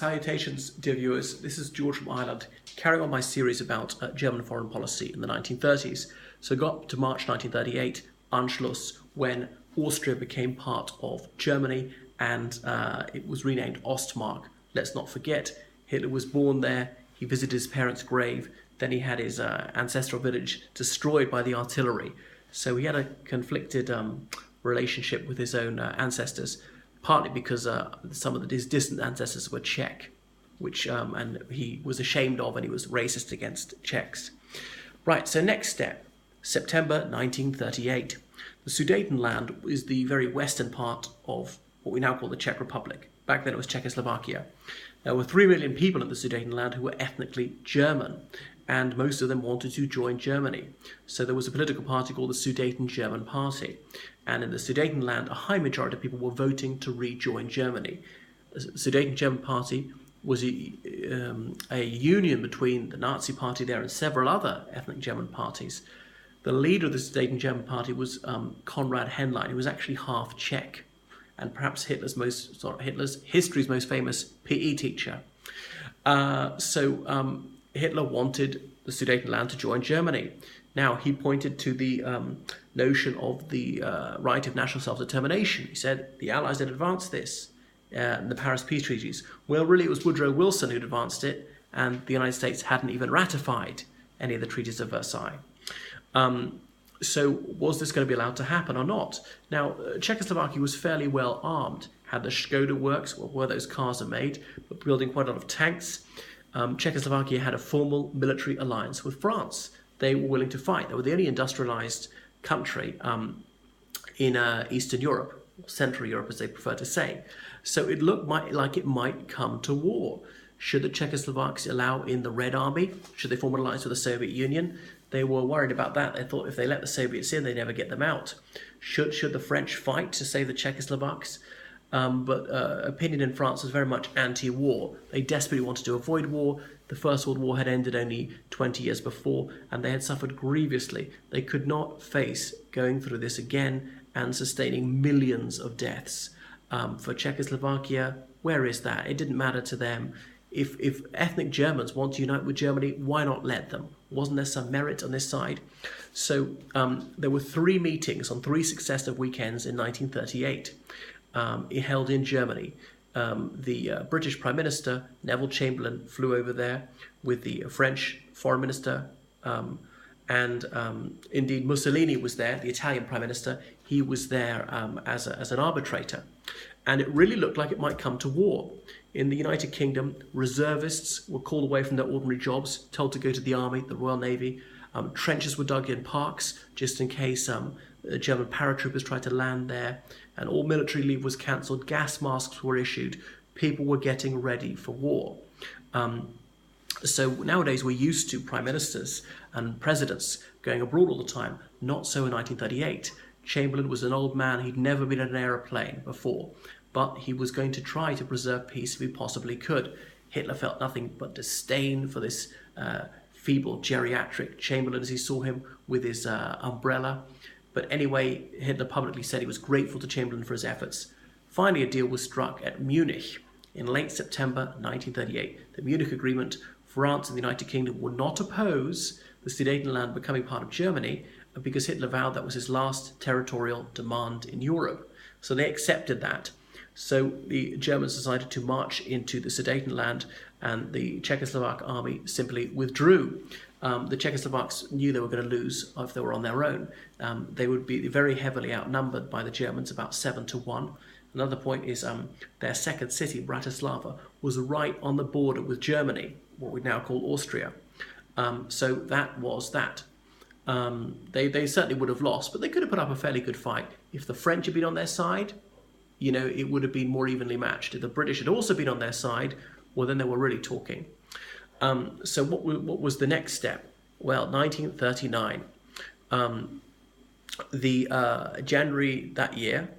Salutations, dear viewers. This is George from Ireland, carrying on my series about German foreign policy in the 1930s. So got up to March 1938, Anschluss, when Austria became part of Germany and it was renamed Ostmark. Let's not forget, Hitler was born there, he visited his parents' grave, then he had his ancestral village destroyed by the artillery. So he had a conflicted relationship with his own ancestors, partly because some of his distant ancestors were Czech, which and he was ashamed of, and he was racist against Czechs. Right, so next step, September 1938. The Sudetenland is the very western part of what we now call the Czech Republic. Back then it was Czechoslovakia. There were 3 million people in the Sudetenland who were ethnically German, and most of them wanted to join Germany. So there was a political party called the Sudeten German Party. And in the Sudetenland, a high majority of people were voting to rejoin Germany. The Sudeten German Party was a union between the Nazi Party there and several other ethnic German parties. The leader of the Sudeten German Party was Konrad Henlein, who was actually half Czech, and perhaps Hitler's history's most famous PE teacher. So Hitler wanted the Sudetenland to join Germany. Now, he pointed to the notion of the right of national self-determination. He said the Allies had advanced this in the Paris peace treaties. Well, really, it was Woodrow Wilson who'd advanced it, and the United States hadn't even ratified any of the treaties of Versailles. So was this going to be allowed to happen or not? Now, Czechoslovakia was fairly well armed, had the Skoda works, where those cars are made, but building quite a lot of tanks. Czechoslovakia had a formal military alliance with France. They were willing to fight. They were the only industrialized country in Eastern Europe, or Central Europe as they prefer to say. So it looked like it might come to war. Should the Czechoslovaks allow in the Red Army? Should they form an alliance with the Soviet Union? They were worried about that. They thought if they let the Soviets in, they'd never get them out. Should the French fight to save the Czechoslovaks? But opinion in France was very much anti-war. They desperately wanted to avoid war. The First World War had ended only 20 years before, and they had suffered grievously. They could not face going through this again and sustaining millions of deaths. For Czechoslovakia, where is that? It didn't matter to them. If ethnic Germans want to unite with Germany, why not let them? Wasn't there some merit on this side? So there were 3 meetings on 3 successive weekends in 1938. Held in Germany. The British Prime Minister, Neville Chamberlain, flew over there with the French Foreign Minister, and indeed Mussolini was there, the Italian Prime Minister. He was there as an arbitrator. And it really looked like it might come to war. In the United Kingdom, reservists were called away from their ordinary jobs, told to go to the army, the Royal Navy. Trenches were dug in parks just in case German paratroopers tried to land there, and all military leave was cancelled. Gas masks were issued. People were getting ready for war. So nowadays we're used to prime ministers and presidents going abroad all the time. Not so in 1938. Chamberlain was an old man. He'd never been in an aeroplane before, but he was going to try to preserve peace if he possibly could. Hitler felt nothing but disdain for this feeble geriatric Chamberlain as he saw him with his umbrella. But anyway, Hitler publicly said he was grateful to Chamberlain for his efforts. Finally, a deal was struck at Munich in late September 1938. The Munich Agreement, France and the United Kingdom would not oppose the Sudetenland becoming part of Germany because Hitler vowed that was his last territorial demand in Europe. So they accepted that. So the Germans decided to march into the Sudetenland, and the Czechoslovak army simply withdrew. The Czechoslovaks knew they were going to lose if they were on their own. They would be very heavily outnumbered by the Germans, about 7-1. Another point is their second city, Bratislava, was right on the border with Germany, what we now call Austria. So that was that. They certainly would have lost, but they could have put up a fairly good fight. If the French had been on their side, it would have been more evenly matched. If the British had also been on their side, well, then they were really talking. So what was the next step? Well, 1939. January that year,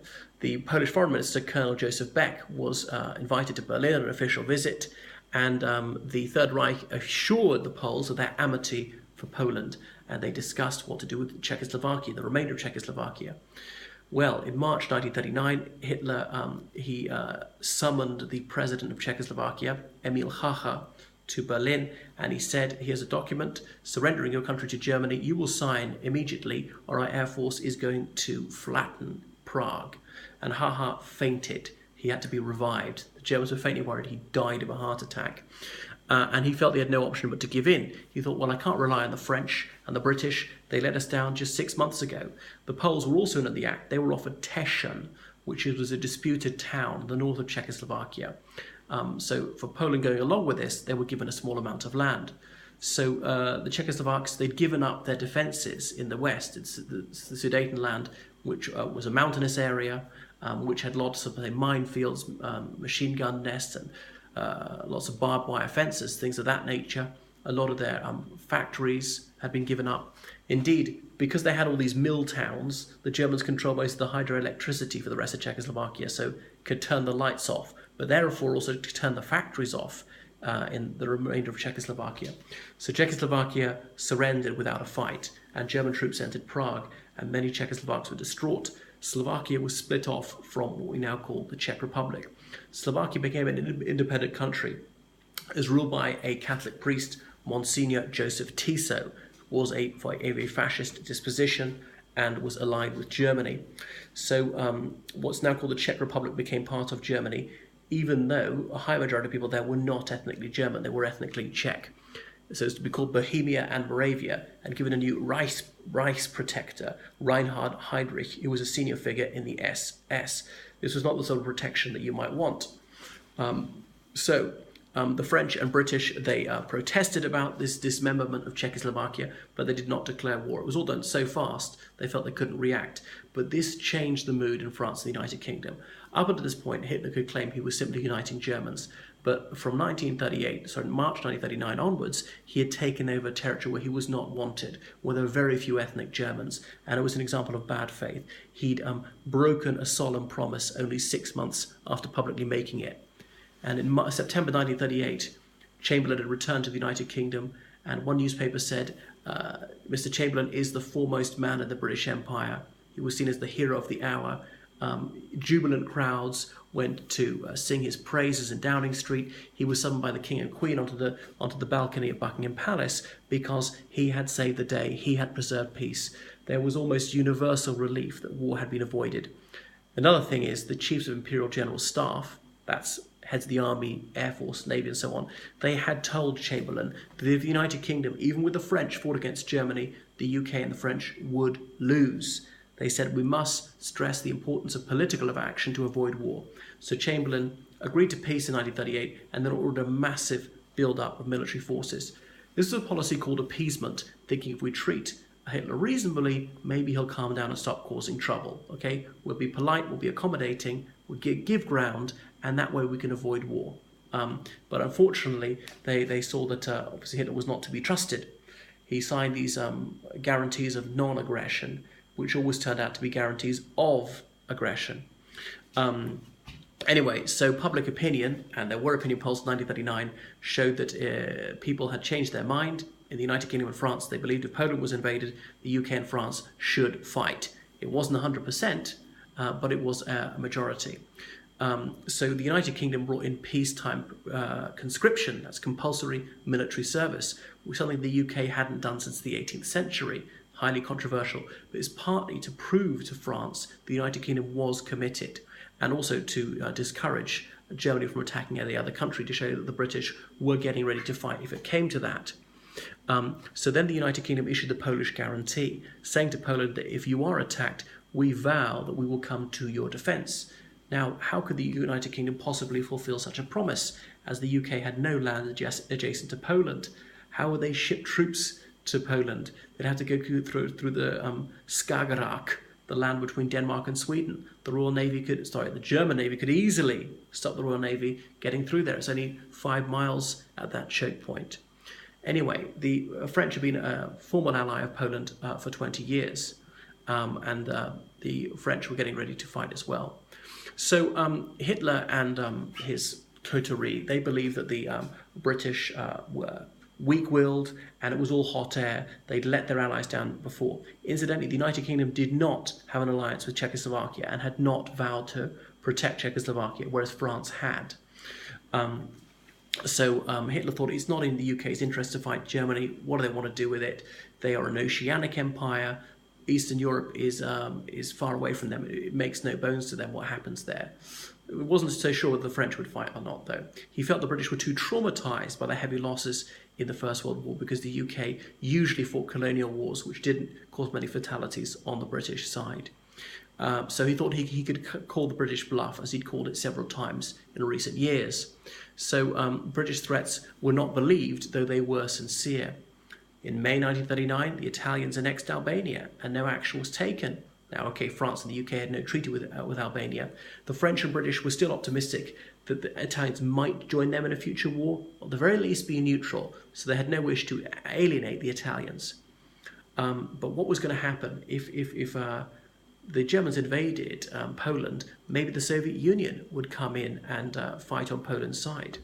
the Polish Foreign Minister, Colonel Joseph Beck, was invited to Berlin on an official visit, and the Third Reich assured the Poles of their amity for Poland, and they discussed what to do with Czechoslovakia, the remainder of Czechoslovakia. Well, in March 1939, Hitler he summoned the president of Czechoslovakia, Emil Hacha, to Berlin, and he said, here's a document surrendering your country to Germany. You will sign immediately, or our air force is going to flatten Prague. And Hacha fainted. He had to be revived. The Germans were faintly worried he died of a heart attack. And he felt he had no option but to give in. He thought, well, I can't rely on the French and the British. They let us down just 6 months ago. The Poles were also in at the act. They were offered Teschen, which was a disputed town in the north of Czechoslovakia. So for Poland going along with this, they were given a small amount of land. So the Czechoslovaks, they'd given up their defences in the west. It's the Sudetenland, which was a mountainous area, which had lots of minefields, machine gun nests, and lots of barbed wire fences, things of that nature. A lot of their factories had been given up. Indeed, because they had all these mill towns, the Germans controlled most of the hydroelectricity for the rest of Czechoslovakia, so could turn the lights off, but therefore also to turn the factories off in the remainder of Czechoslovakia. So Czechoslovakia surrendered without a fight, and German troops entered Prague, and many Czechoslovaks were distraught. Slovakia was split off from what we now call the Czech Republic. Slovakia became an independent country. It was ruled by a Catholic priest, Monsignor Joseph Tiso, was a fascist disposition and was allied with Germany. So what's now called the Czech Republic became part of Germany, even though a high majority of people there were not ethnically German, they were ethnically Czech. So it's to be called Bohemia and Moravia, and given a new Reichsprotector, Reinhard Heydrich, who was a senior figure in the SS. This was not the sort of protection that you might want. The French and British, they protested about this dismemberment of Czechoslovakia, but they did not declare war. It was all done so fast, they felt they couldn't react. But this changed the mood in France and the United Kingdom. Up until this point, Hitler could claim he was simply uniting Germans. But from March 1939 onwards, he had taken over territory where he was not wanted, where there were very few ethnic Germans, and it was an example of bad faith. He'd broken a solemn promise only 6 months after publicly making it. And in September 1938, Chamberlain had returned to the United Kingdom, and one newspaper said, Mr. Chamberlain is the foremost man in the British Empire. He was seen as the hero of the hour. Jubilant crowds went to sing his praises in Downing Street. He was summoned by the King and Queen onto the balcony of Buckingham Palace because he had saved the day, he had preserved peace. There was almost universal relief that war had been avoided. Another thing is the chiefs of Imperial General Staff, that's heads of the Army, Air Force, Navy and so on, they had told Chamberlain that if the United Kingdom, even with the French, fought against Germany, the UK and the French would lose. They said we must stress the importance of political action to avoid war. So Chamberlain agreed to peace in 1938 and then ordered a massive build-up of military forces. This was a policy called appeasement, thinking if we treat Hitler reasonably, maybe he'll calm down and stop causing trouble. Okay, we'll be polite, we'll be accommodating, we'll give ground, and that way we can avoid war. But unfortunately, they saw that obviously Hitler was not to be trusted. He signed these guarantees of non-aggression, which always turned out to be guarantees of aggression. Anyway, so public opinion, and there were opinion polls in 1939, showed that people had changed their mind. In the United Kingdom and France, they believed if Poland was invaded, the UK and France should fight. It wasn't 100%, but it was a majority. So the United Kingdom brought in peacetime conscription, that's compulsory military service, which is something the UK hadn't done since the 18th century. Highly controversial, but it's partly to prove to France the United Kingdom was committed, and also to discourage Germany from attacking any other country, to show that the British were getting ready to fight if it came to that. So then the United Kingdom issued the Polish guarantee, saying to Poland that if you are attacked, we vow that we will come to your defence. Now, how could the United Kingdom possibly fulfil such a promise, as the UK had no land adjacent to Poland? How would they ship troops to Poland? They'd have to go through the Skagerrak, the land between Denmark and Sweden. The German Navy could easily stop the Royal Navy getting through there. It's only 5 miles at that choke point. Anyway, the French have been a formal ally of Poland for 20 years, and the French were getting ready to fight as well. So Hitler and his coterie, they believed that the British were weak-willed, and it was all hot air. They'd let their allies down before. Incidentally, the United Kingdom did not have an alliance with Czechoslovakia and had not vowed to protect Czechoslovakia, whereas France had. So Hitler thought it's not in the UK's interest to fight Germany. What do they want to do with it? They are an oceanic empire. Eastern Europe is far away from them. It makes no bones to them what happens there. It wasn't so sure whether the French would fight or not, though. He felt the British were too traumatised by the heavy losses in the First World War because the UK usually fought colonial wars which didn't cause many fatalities on the British side. So he thought he could call the British bluff, as he'd called it several times in recent years. So British threats were not believed, though they were sincere. In May 1939, the Italians annexed Albania, and no action was taken. Now, okay, France and the UK had no treaty with Albania. The French and British were still optimistic that the Italians might join them in a future war, or at the very least be neutral, so they had no wish to alienate the Italians. But what was going to happen if the Germans invaded Poland? Maybe the Soviet Union would come in and fight on Poland's side.